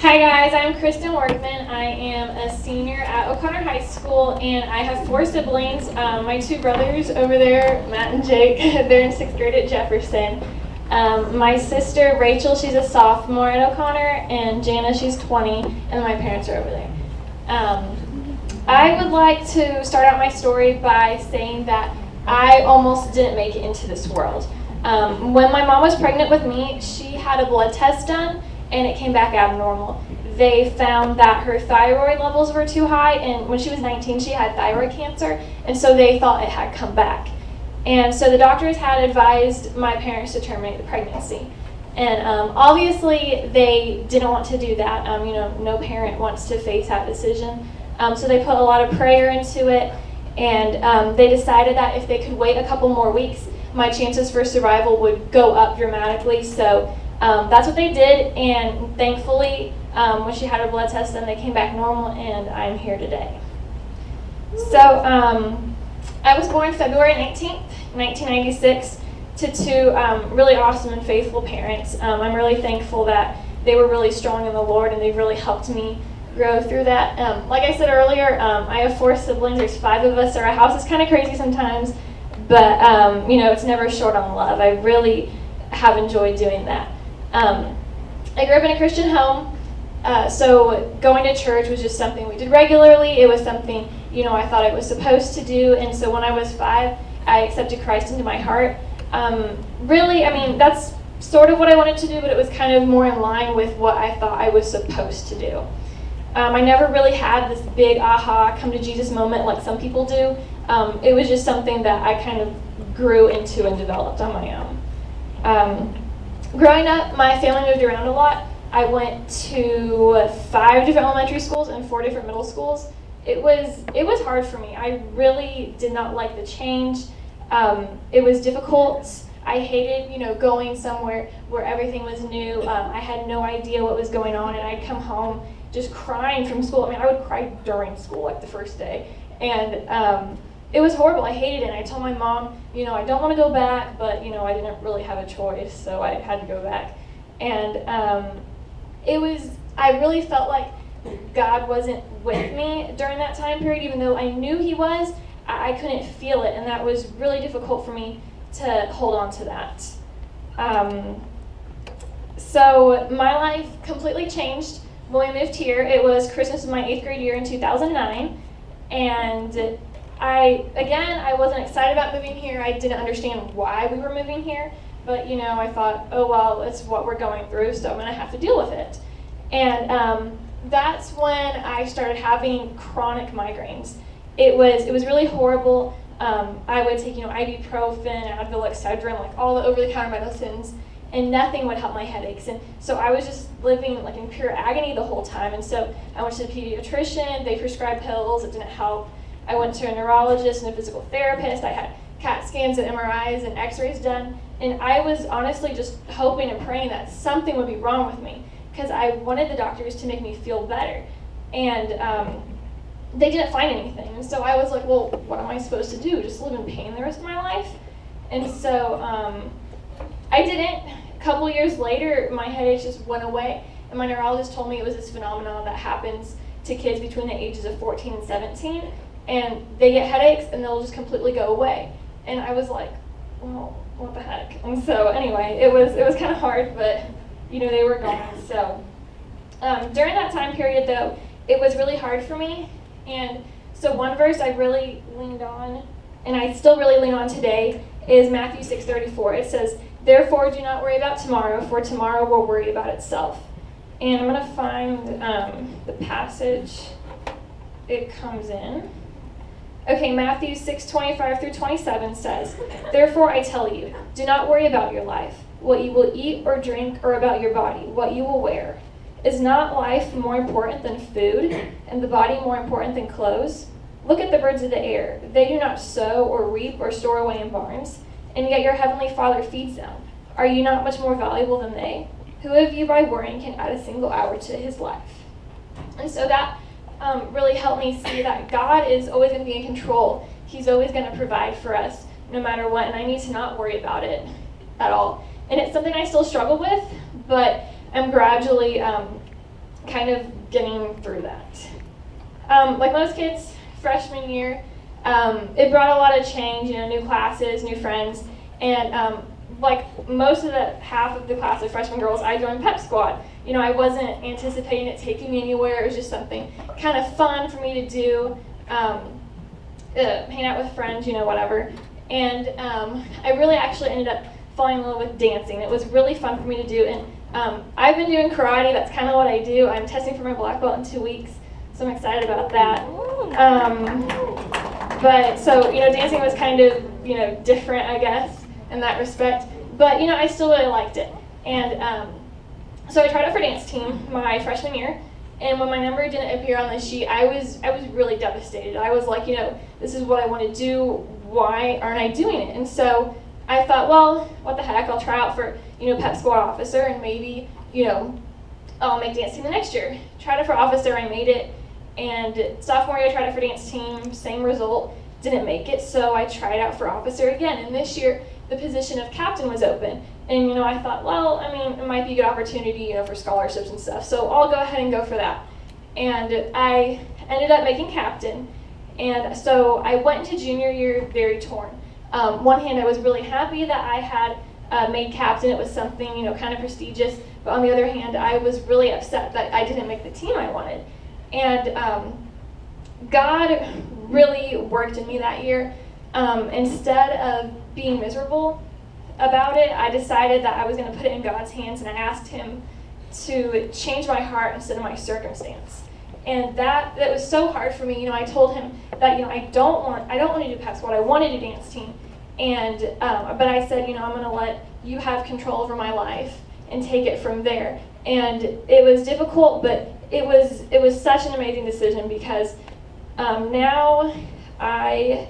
Hi guys, I'm Kristen Workman. I am a senior at O'Connor High School, and I have 4 siblings. My 2 brothers over there, Matt and Jake, they're in 6th grade at Jefferson. My sister Rachel, she's a sophomore at O'Connor, and Jana, she's 20, and my parents are over there. I would like to start out my story by saying that I almost didn't make it into this world. When my mom was pregnant with me, she had a blood test done, and it came back abnormal. They found that her thyroid levels were too high, and when she was 19, she had thyroid cancer, and so they thought it had come back. And so the doctors had advised my parents to terminate the pregnancy. And obviously, they didn't want to do that. No parent wants to face that decision. So they put a lot of prayer into it, and they decided that if they could wait a couple more weeks, my chances for survival would go up dramatically. So that's what they did, and thankfully, when she had her blood test done, they came back normal, and I'm here today. So I was born February 19th, 1996, to 2 really awesome and faithful parents. I'm really thankful that they were really strong in the Lord, and they've really helped me grow through that. Like I said earlier, I have 4 siblings. There's 5 of us. Our house is kind of crazy sometimes, but it's never short on love. I really have enjoyed doing that. I grew up in a Christian home, so going to church was just something we did regularly. It was something, I thought I was supposed to do, and so when I was 5, I accepted Christ into my heart. That's sort of what I wanted to do, but it was kind of more in line with what I thought I was supposed to do. I never really had this big aha, come to Jesus moment like some people do. It was just something that I kind of grew into and developed on my own. Growing up, my family moved around a lot. I went to 5 different elementary schools and 4 different middle schools. It was hard for me. I really did not like the change. It was difficult. I hated, going somewhere where everything was new. I had no idea what was going on, and I'd come home just crying from school. I would cry during school, like the first day. And it was horrible. I hated it. And I told my mom, I don't want to go back, but, I didn't really have a choice, so I had to go back. And I really felt like God wasn't with me during that time period, even though I knew He was. I couldn't feel it, and that was really difficult for me to hold on to that. So my life completely changed when we moved here. It was Christmas of my 8th grade year in 2009, and I wasn't excited about moving here. I didn't understand why we were moving here, but I thought, oh well, it's what we're going through, so I'm going to have to deal with it. And that's when I started having chronic migraines. It was really horrible. I would take ibuprofen, Advil, Excedrin, like all the over-the-counter medicines, and nothing would help my headaches. And so I was just living in pure agony the whole time. And so I went to the pediatrician. They prescribed pills. It didn't help. I went to a neurologist and a physical therapist. I had CAT scans and MRIs and x-rays done. And I was honestly just hoping and praying that something would be wrong with me, because I wanted the doctors to make me feel better. And they didn't find anything. And so I was like, well, what am I supposed to do? Just live in pain the rest of my life? And so I didn't. A couple years later, my headaches just went away. And my neurologist told me it was this phenomenon that happens to kids between the ages of 14 and 17. And they get headaches, and they'll just completely go away. And I was like, well, what the heck? And so anyway, it was kind of hard, but they were gone. So during that time period, though, it was really hard for me. And so one verse I really leaned on, and I still really lean on today, is Matthew 6:34. It says, "Therefore do not worry about tomorrow, for tomorrow will worry about itself." And I'm going to find the passage it comes in. Okay, Matthew 6:25 through 27 says, "Therefore I tell you, do not worry about your life, what you will eat or drink, or about your body, what you will wear. Is not life more important than food, and the body more important than clothes? Look at the birds of the air. They do not sow or reap or store away in barns, and yet your heavenly Father feeds them. Are you not much more valuable than they? Who of you by worrying can add a single hour to his life?" And so that really helped me see that God is always going to be in control. He's always going to provide for us no matter what, and I need to not worry about it at all. And it's something I still struggle with, but I'm gradually kind of getting through that. Like most kids, freshman year, it brought a lot of change, new classes, new friends, and like most of the half of the class of freshman girls, I joined Pep Squad. I wasn't anticipating it taking me anywhere. It was just something kind of fun for me to do, hang out with friends, whatever. And I really actually ended up falling in love with dancing. It was really fun for me to do, and I've been doing karate. That's kind of what I do. I'm testing for my black belt in 2 weeks, so I'm excited about that. But so, dancing was kind of, different, I guess, in that respect. But, I still really liked it. And so I tried out for dance team my freshman year. And when my number didn't appear on the sheet, I was really devastated. I was like, this is what I want to do. Why aren't I doing it? And so I thought, well, what the heck? I'll try out for, Pep Squad officer, and maybe, I'll make dance team the next year. Tried it for officer, I made it. And sophomore year, I tried it for dance team, same result, didn't make it, so I tried out for officer again. And this year, the position of captain was open. And, I thought, well, it might be a good opportunity, for scholarships and stuff, so I'll go ahead and go for that. And I ended up making captain. And so I went into junior year very torn. One hand, I was really happy that I had made captain. It was something, kind of prestigious. But on the other hand, I was really upset that I didn't make the team I wanted. And God really worked in me that year. Instead of being miserable about it, I decided that I was going to put it in God's hands, and I asked Him to change my heart instead of my circumstance. And that was so hard for me. I told Him that I don't want to do Pep Squad. I want to do dance team. And but I said, I'm going to let You have control over my life and take it from there. And it was difficult, but it was such an amazing decision, because now I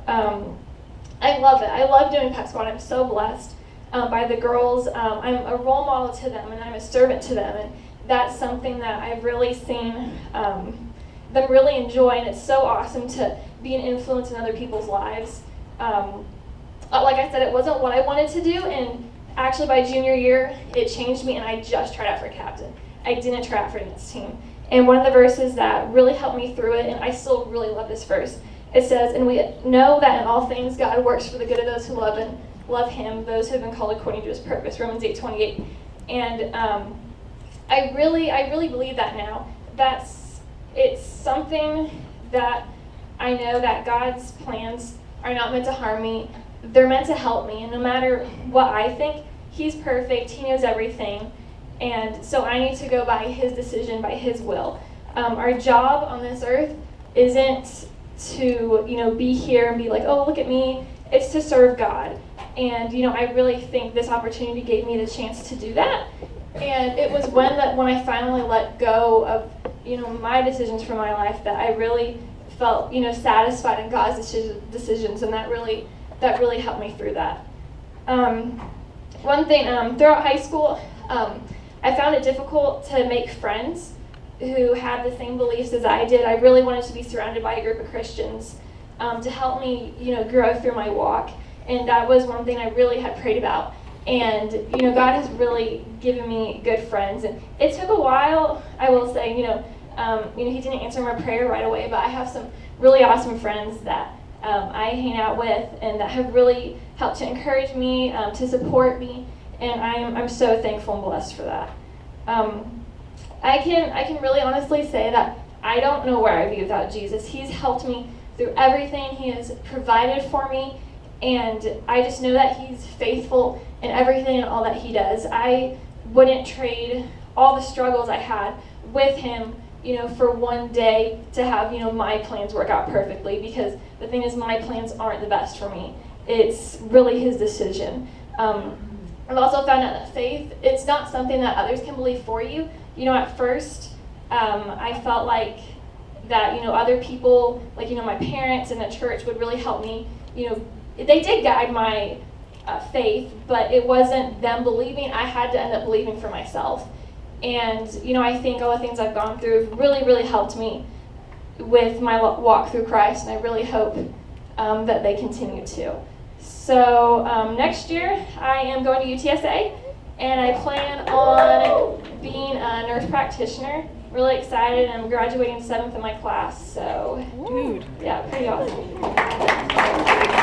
love it. I love doing Pep Squad. I'm so blessed by the girls. I'm a role model to them, and I'm a servant to them, and that's something that I've really seen them really enjoy, and it's so awesome to be an influence in other people's lives. Like I said, it wasn't what I wanted to do, and actually by junior year, it changed me, and I just tried out for captain. I didn't try out for dance team. And one of the verses that really helped me through it, and I still really love this verse, it says, "And we know that in all things God works for the good of those who love Him, those who have been called according to His purpose," Romans 8:28. And I really believe that now. It's something that I know that God's plans are not meant to harm me. They're meant to help me, and no matter what I think, He's perfect. He knows everything. And so I need to go by His decision, by His will. Our job on this earth isn't to, be here and be like, oh, look at me. It's to serve God. And, I really think this opportunity gave me the chance to do that. And it was when I finally let go of, my decisions for my life, that I really felt, satisfied in God's decisions, and that really helped me through that. One thing, throughout high school, I found it difficult to make friends who had the same beliefs as I did. I really wanted to be surrounded by a group of Christians to help me, grow through my walk. And that was one thing I really had prayed about. And, God has really given me good friends. And it took a while, I will say, He didn't answer my prayer right away, but I have some really awesome friends that I hang out with, and that have really helped to encourage me, to support me, and I'm so thankful and blessed for that. I can really honestly say that I don't know where I'd be without Jesus. He's helped me through everything. He has provided for me, and I just know that He's faithful in everything and all that He does. I wouldn't trade all the struggles I had with Him, for one day to have, my plans work out perfectly, because the thing is, my plans aren't the best for me. It's really His decision. I've also found out that faith, it's not something that others can believe for you. At first, I felt like that, other people, like, my parents and the church would really help me. They did guide my faith, but it wasn't them believing. I had to end up believing for myself. And, I think all the things I've gone through have really, really helped me with my walk through Christ, and I really hope that they continue to. So next year, I am going to UTSA, and I plan on being a nurse practitioner really excited. I'm graduating 7th in my class, so Dude. yeah, pretty awesome.